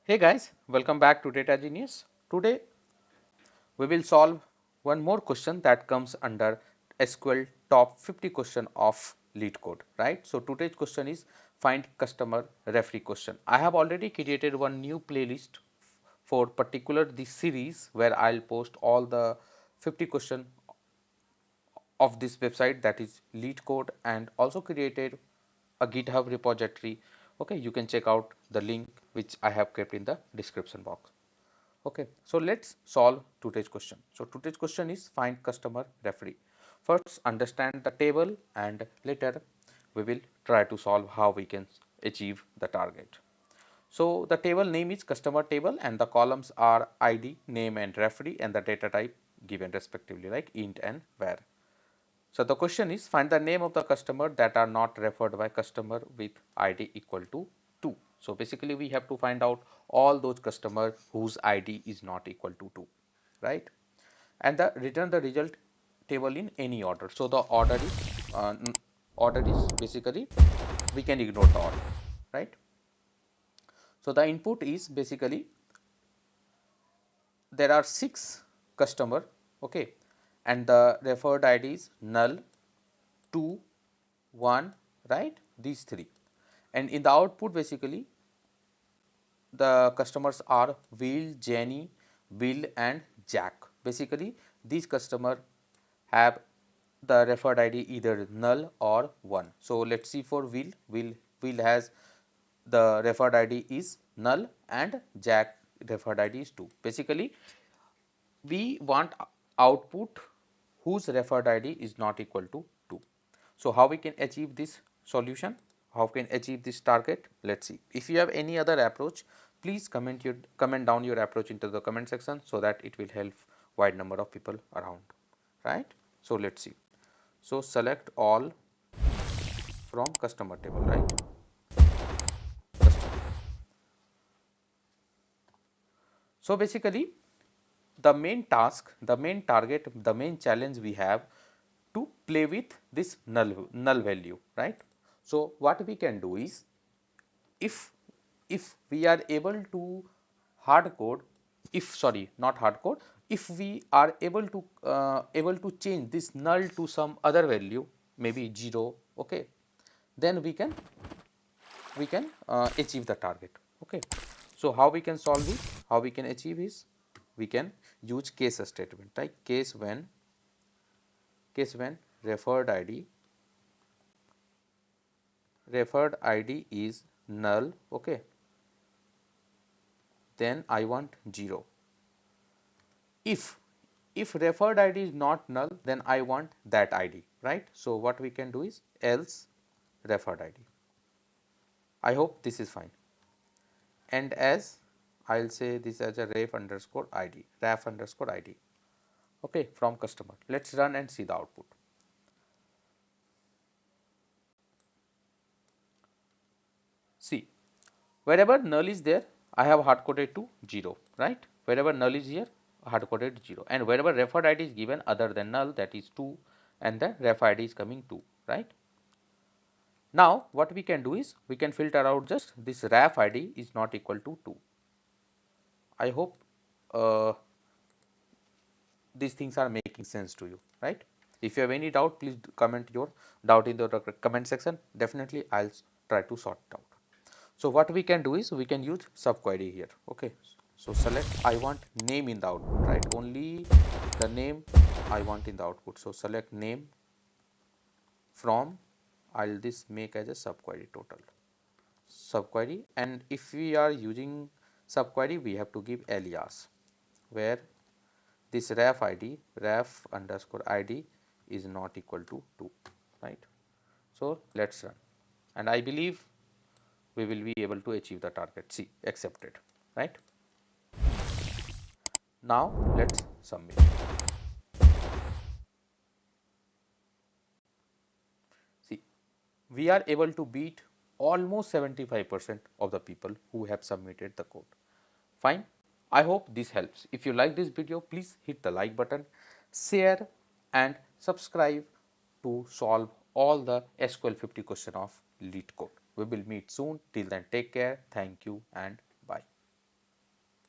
Hey guys, welcome back to Data Genius. Today we will solve one more question that comes under SQL top 50 question of Leetcode, right? So today's question is find customer referee question. I have already created one new playlist for particular this series where I'll post all the 50 question of this website, that is Leetcode, and also created a GitHub repository. Okay, you can check out the link which I have kept in the description box. Okay, so let's solve today's question. So today's question is find customer referee. First, understand the table, and later we will try to solve how we can achieve the target. So the table name is customer table, and the columns are ID, name, and referee, and the data type given respectively, like int and var. So the question is find the name of the customer that are not referred by customer with ID equal to 2. So basically we have to find out all those customers whose ID is not equal to 2, right? And return the result table in any order. So the order is basically we can ignore the order, right? So the input is basically there are 6 customer, okay, and the referred ID is null, 2, 1, right, these 3, and in the output basically the customers are Will, Jenny, Bill and Jack. Basically these customer have the referred ID either null or 1. So let's see for Will has the referred ID is null and Jack referred ID is 2. Basically we want output whose referred ID is not equal to 2. So how we can achieve this solution? How can achieve this target? Let's see. If you have any other approach, please comment down your approach into the comment section so that it will help wide number of people around, right? So let's see. So select all from customer table, right? Customer. So basically the main task, the main target, the main challenge we have to play with this null value, right? So what we can do is if we are able to hard code, if sorry not hard code, if we are able to change this null to some other value, maybe 0, okay, then we can achieve the target. Okay, so how we can solve this, how we can achieve is we can use case statement, like case when referred id is null, okay, then I want 0. If referred id is not null, then I want that id, right? So what we can do is else referred id. I hope this is fine. And as I'll say this as a ref underscore id, okay, from customer. Let's run and see the output. See, wherever null is there, I have hard coded to 0, right? Wherever null is here, hard coded 0, and wherever referred id is given other than null, that is 2, and the ref id is coming 2, right? Now what we can do is we can filter out just this ref id is not equal to 2. I hope these things are making sense to you, right? If you have any doubt, please comment your doubt in the comment section. Definitely I'll try to sort it out. So what we can do is we can use subquery here. Okay, so select I want name in the output, right? Only the name I want in the output. So select name from, I'll this make as a subquery total subquery, and if we are using subquery we have to give alias where this ref underscore id is not equal to 2, right? So let's run, and I believe we will be able to achieve the target. See, accepted, right? Now let's submit. See, we are able to beat almost 75% of the people who have submitted the code. Fine. I hope this helps. If you like this video, please hit the like button, share and subscribe to solve all the SQL 50 question of Leetcode. We will meet soon. Till then, take care. Thank you and bye.